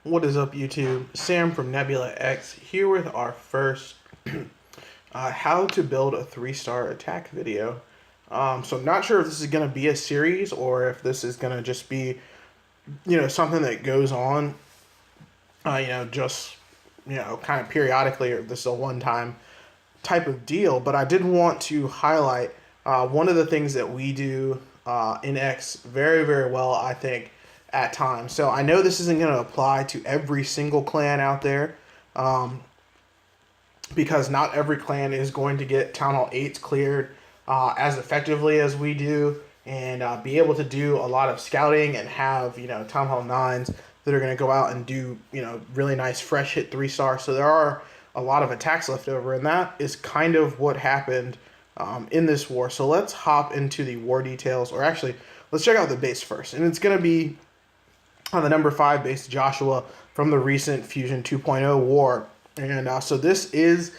What is up, YouTube? Sam from Nebula X here with our first how to build a 3-star attack video. So I'm not sure if this is going to be a series or if this is going to just be, something that goes on, just, kind of periodically, or this is a one-time type of deal. But I did want to highlight one of the things that we do in X very, very well, I think, at times. So I know this isn't going to apply to every single clan out there, because not every clan is going to get Town Hall 8s cleared as effectively as we do, and be able to do a lot of scouting and have, Town Hall 9s that are going to go out and do, really nice fresh hit 3-star. So there are a lot of attacks left over, and that is kind of what happened in this war. So let's hop into the war details, or actually, let's check out the base first. And it's going to be on the number 5 base, Joshua, from the recent Fusion 2.0 war. And so this is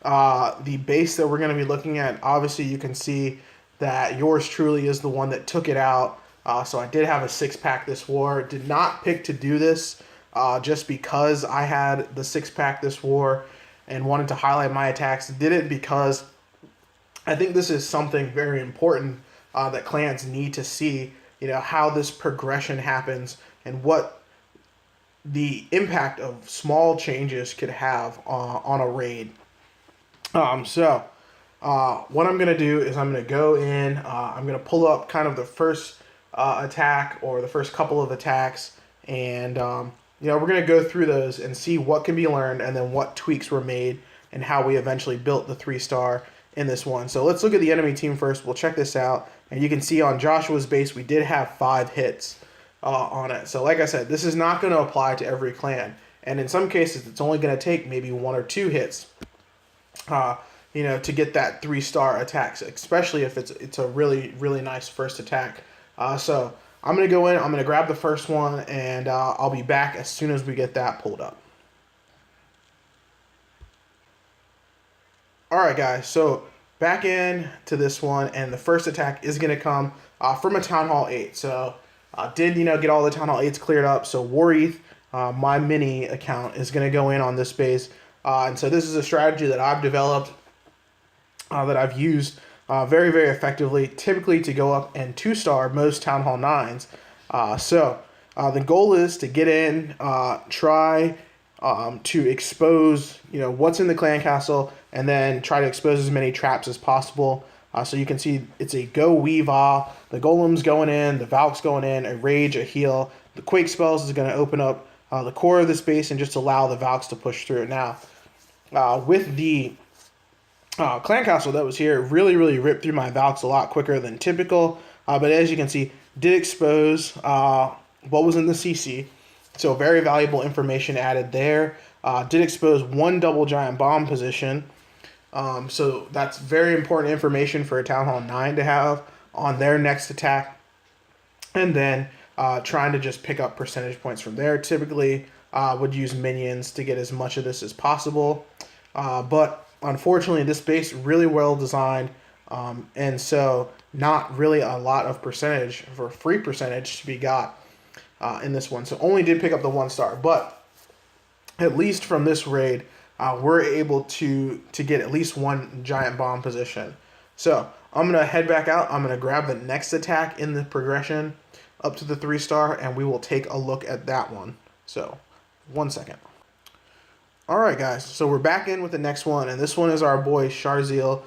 the base that we're going to be looking at. Obviously, you can see that yours truly is the one that took it out. So I did have a 6-pack this war. Did not pick to do this just because I had the 6-pack this war and wanted to highlight my attacks. Did it because I think this is something very important that clans need to see, how this progression happens and what the impact of small changes could have on a raid. So what I'm going to do is I'm going to go in, I'm going to pull up kind of the first attack or the first couple of attacks, and we're going to go through those and see what can be learned and then what tweaks were made and how we eventually built the 3-star in this one. So let's look at the enemy team first. We'll check this out, and you can see on Joshua's base we did have 5 hits on it. So like I said, this is not going to apply to every clan, and in some cases it's only going to take maybe 1 or 2 hits to get that 3-star attack, especially if it's a really, really nice first attack. So I'm going to go in, I'm going to grab the first one, and I'll be back as soon as we get that pulled up. Alright guys, so back in to this one, and the first attack is going to come from a Town Hall 8. So did get all the Town Hall 8s cleared up. So Wareth, my mini account, is going to go in on this base. And so this is a strategy that I've developed, that I've used very, very effectively, typically to go up and 2-star most Town Hall 9s. So the goal is to get in, try to expose, what's in the clan castle, and then try to expose as many traps as possible. So you can see it's a go weave off. The golem's going in, the Valk's going in, a rage, a heal. The quake spells is going to open up the core of this base and just allow the Valks to push through. Now, with the clan castle that was here, really, really ripped through my Valks a lot quicker than typical. But as you can see, did expose what was in the CC. So very valuable information added there. Did expose 1 double giant bomb position. So that's very important information for a Town Hall 9 to have on their next attack. And then trying to just pick up percentage points from there. Typically would use minions to get as much of this as possible. But unfortunately, this base really well designed. And so not really a lot of percentage for free percentage to be got in this one. So only did pick up the 1-star. But at least from this raid, we're able to get at least 1 giant bomb position. So I'm going to head back out. I'm going to grab the next attack in the progression up to the 3-star, and we will take a look at that one. So 1 second. Alright guys, so we're back in with the next one, and this one is our boy Sharzil,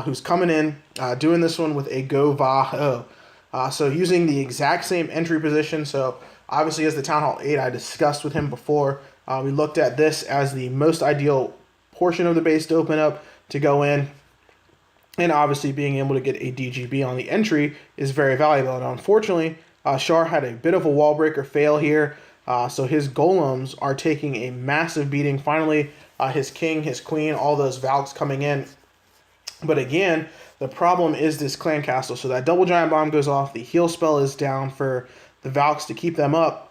who's coming in, doing this one with a Go Va Ho. So using the exact same entry position. So obviously as the Town Hall 8, I discussed with him before, we looked at this as the most ideal portion of the base to open up, to go in, and obviously being able to get a DGB on the entry is very valuable. And unfortunately, Shar had a bit of a wall breaker fail here, so his golems are taking a massive beating. Finally, his king, his queen, all those Valks coming in. But again, the problem is this clan castle. So that double giant bomb goes off, the heal spell is down for the Valks to keep them up.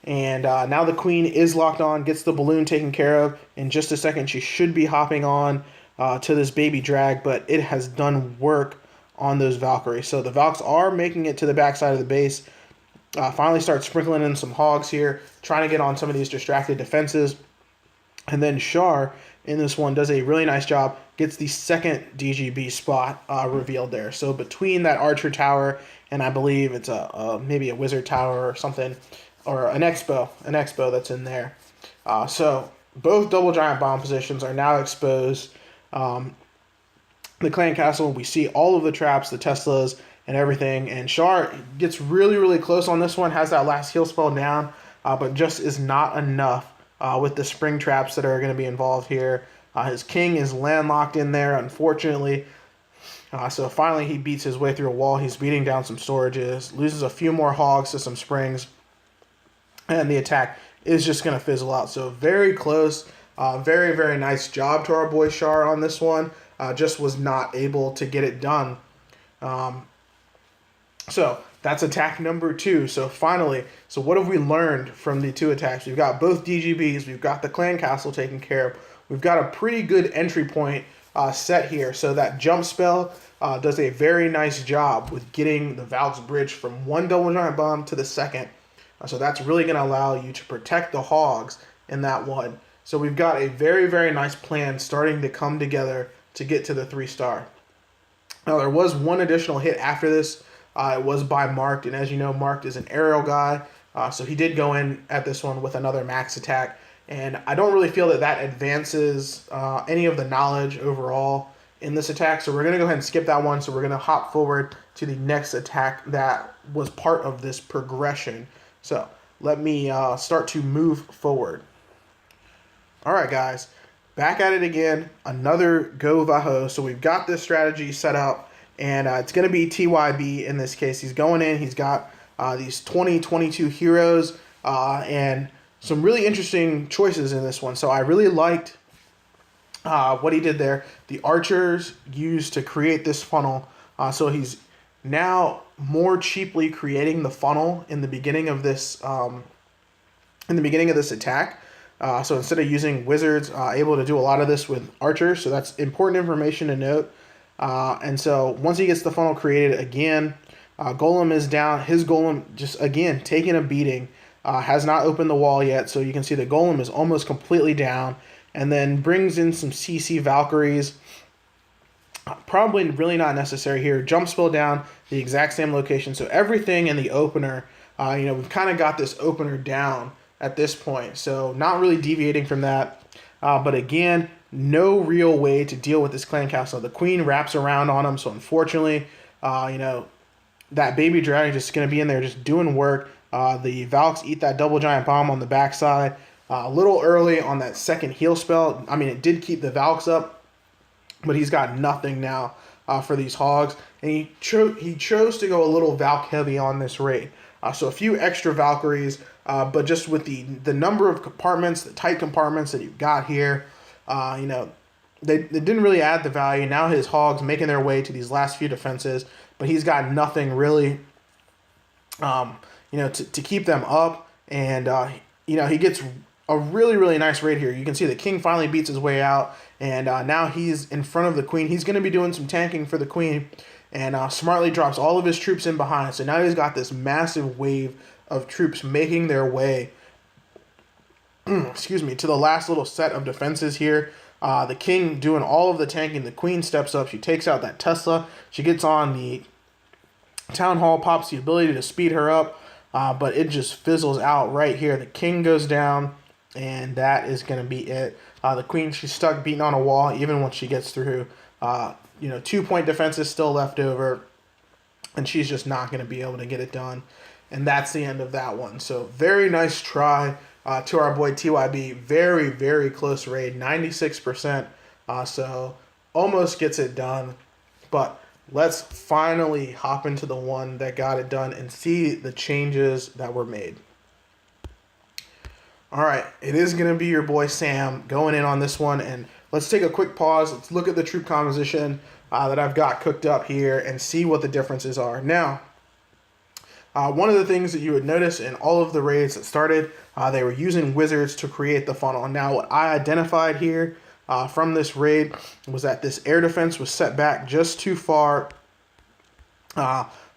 And now the queen is locked on, gets the balloon taken care of. In just a second, she should be hopping on to this baby drag, but it has done work on those Valkyries. So the Valks are making it to the backside of the base. Finally start sprinkling in some hogs here, trying to get on some of these distracted defenses. And then Char in this one does a really nice job, gets the second DGB spot revealed there. So between that archer tower and I believe it's maybe a wizard tower or something, or an expo that's in there. So both double giant bomb positions are now exposed. The clan castle, we see all of the traps, the Teslas, and everything. And Char gets really, really close on this one, has that last heal spell down, but just is not enough with the spring traps that are going to be involved here. His king is landlocked in there, unfortunately. So finally he beats his way through a wall. He's beating down some storages, loses a few more hogs to some springs, and the attack is just going to fizzle out. So very close. Very, very nice job to our boy Char on this one. Just was not able to get it done. So that's attack number 2. So finally, so what have we learned from the 2 attacks? We've got both DGBs. We've got the clan castle taken care of. We've got a pretty good entry point set here. So that jump spell does a very nice job with getting the Valk's Bridge from one double giant bomb to the second. So that's really going to allow you to protect the hogs in that one. So we've got a very, very nice plan starting to come together to get to the 3-star. Now there was one additional hit after this. It was by Marked, and as you know, Marked is an aerial guy. So he did go in at this one with another max attack. And I don't really feel that that advances any of the knowledge overall in this attack. So we're going to go ahead and skip that one. So we're going to hop forward to the next attack that was part of this progression. So let me start to move forward. All right, guys. Back at it again. Another Go Vaho. So we've got this strategy set up. And it's going to be TYB in this case. He's going in. He's got these 2022 heroes and some really interesting choices in this one. So I really liked what he did there. The archers used to create this funnel. So he's now more cheaply creating the funnel in the beginning of this attack. So instead of using wizards, able to do a lot of this with archers. So that's important information to note. And so once he gets the funnel created again, Golem is down. His Golem just, again, taking a beating. Has not opened the wall yet. So you can see the Golem is almost completely down. And then brings in some CC Valkyries. Probably really not necessary here. Jump spell down, the exact same location. So everything in the opener, we've kind of got this opener down at this point. So not really deviating from that. But again, no real way to deal with this clan castle. The queen wraps around on him, so unfortunately, that baby dragon just going to be in there just doing work. The Valks eat that double giant bomb on the backside. A little early on that second heal spell. I mean, it did keep the Valks up, but he's got nothing now for these hogs. And he chose to go a little Valk heavy on this raid. So a few extra Valkyries, but just with the number of compartments, the tight compartments that you've got here, they didn't really add the value. Now his hogs making their way to these last few defenses, but he's got nothing really, to keep them up. And, he gets a really, really nice raid here. You can see the king finally beats his way out, and now he's in front of the queen. He's going to be doing some tanking for the queen, and smartly drops all of his troops in behind. So now he's got this massive wave of troops making their way to the last little set of defenses here. The king doing all of the tanking. The queen steps up. She takes out that Tesla. She gets on the town hall, pops the ability to speed her up, but it just fizzles out right here. The king goes down, and that is going to be it. The queen, she's stuck beating on a wall even when she gets through. 2-point defense is still left over, and she's just not going to be able to get it done. And that's the end of that one. So very nice try to our boy TYB. Very, very close raid, 96%. So almost gets it done. But let's finally hop into the one that got it done and see the changes that were made. All right, it is going to be your boy Sam going in on this one. And let's take a quick pause. Let's look at the troop composition that I've got cooked up here and see what the differences are. Now, one of the things that you would notice in all of the raids that started, they were using wizards to create the funnel. And now what I identified here from this raid was that this air defense was set back just too far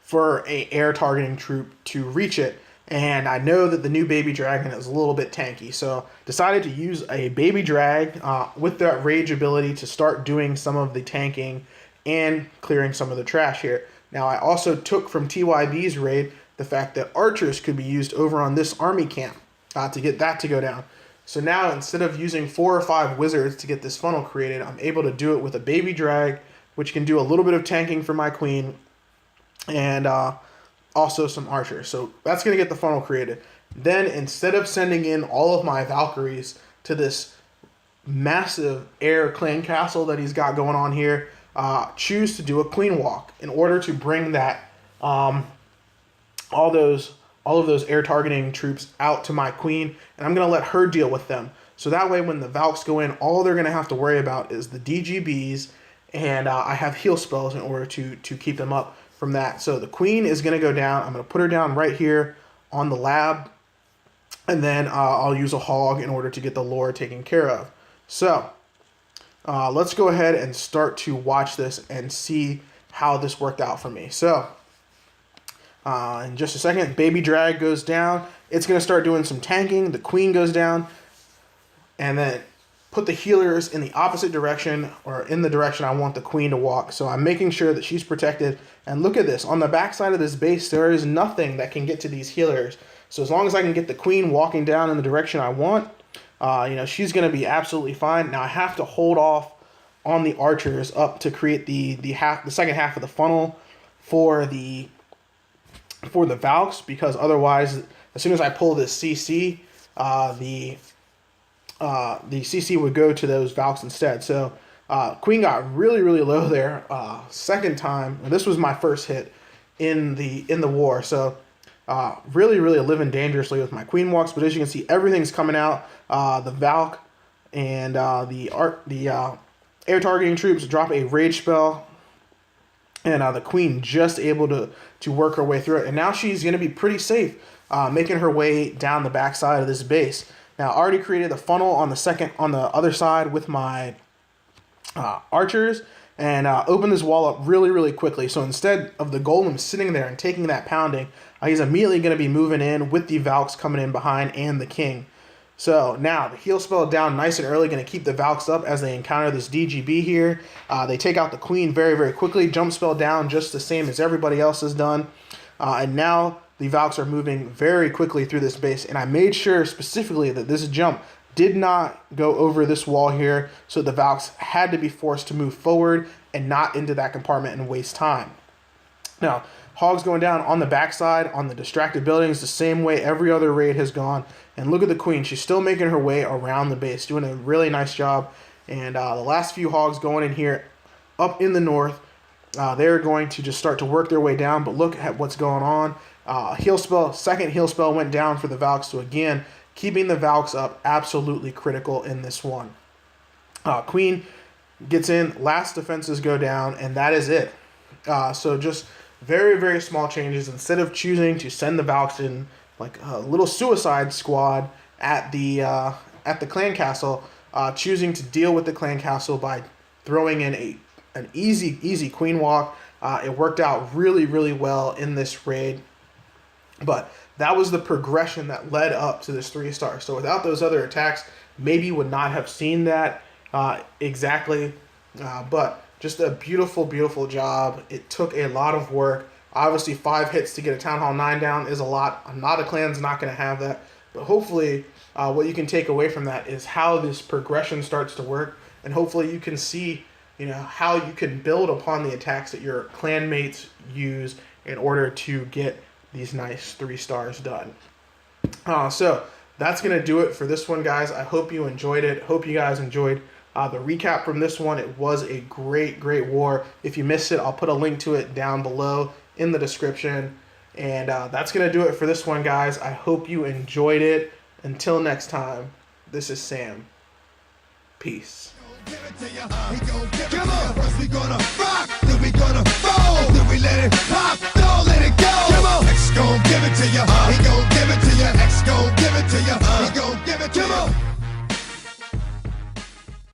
for a air targeting troop to reach it. And I know that the new baby dragon is a little bit tanky, so decided to use a baby drag with that rage ability to start doing some of the tanking and clearing some of the trash here. Now I also took from TYB's raid the fact that archers could be used over on this army camp to get that to go down. So now instead of using 4 or 5 wizards to get this funnel created, I'm able to do it with a baby drag, which can do a little bit of tanking for my queen, and also some archers. So that's going to get the funnel created. Then instead of sending in all of my Valkyries to this massive air clan castle that he's got going on here, choose to do a queen walk in order to bring that all of those air targeting troops out to my queen, and I'm going to let her deal with them. So that way when the Valks go in, all they're going to have to worry about is the DGBs, and I have heal spells in order to keep them up from that. So the queen is going to go down. I'm going to put her down right here on the lab, and then I'll use a hog in order to get the lore taken care of. So let's go ahead and start to watch this and see how this worked out for me. So in just a second, baby drag goes down. It's going to start doing some tanking. The queen goes down, and then put the healers in the opposite direction, or in the direction I want the queen to walk. So I'm making sure that she's protected. And look at this. On the back side of this base, there is nothing that can get to these healers. So as long as I can get the queen walking down in the direction I want, she's going to be absolutely fine. Now I have to hold off on the archers up to create the second half of the funnel for the Valks, because otherwise, as soon as I pull this CC, the CC would go to those Valks instead. So queen got really low there. Second time, this was my first hit in the war. So really living dangerously with my queen walks. But as you can see, everything's coming out. The Valk and the air targeting troops drop a rage spell, and the queen just able to work her way through it. And now she's going to be pretty safe, making her way down the backside of this base. Now, I already created the funnel on the other side with my archers, and opened this wall up really quickly. So instead of the golem sitting there and taking that pounding, he's immediately going to be moving in with the Valks coming in behind and the king. So now the heal spell down nice and early, going to keep the Valks up as they encounter this DGB here. They take out the queen very quickly. Jump spell down just the same as everybody else has done. And now the Valks are moving very quickly through this base. And I made sure specifically that this jump did not go over this wall here. So the Valks had to be forced to move forward and not into that compartment and waste time. Now, hogs going down on the backside on the distracted buildings the same way every other raid has gone. And look at the queen. She's still making her way around the base, doing a really nice job. And the last few hogs going in here up in the north, they're going to just start to work their way down. But look at what's going on. Heal spell, second heal spell went down for the Valks. So again, keeping the Valks up, absolutely critical in this one. Queen gets in, last defenses go down, and that is it. So just very small changes. Instead of choosing to send the Valks in like a little suicide squad at the clan castle, choosing to deal with the clan castle by throwing in an easy queen walk. It worked out really well in this raid. But that was the progression that led up to this 3-star. So without those other attacks, maybe would not have seen that exactly. But just a beautiful job. It took a lot of work. Obviously, 5 hits to get a Town Hall 9 down is a lot. Not a clan's not going to have that. But hopefully, what you can take away from that is how this progression starts to work. And hopefully you can see, how you can build upon the attacks that your clan mates use in order to get these nice 3 stars done. So that's going to do it for this one, guys. I hope you enjoyed it. Hope you guys enjoyed the recap from this one. It was a great war. If you missed it, I'll put a link to it down below in the description. And that's going to do it for this one, guys. I hope you enjoyed it. Until next time, this is Sam. Peace. Give it to ya. He gon' give it to ya. First we gonna rock, then we gonna fold, then we let it pop, don't let it go. Come on, X gon' give it to ya. He gon' give it to ya. X gon' give it to ya.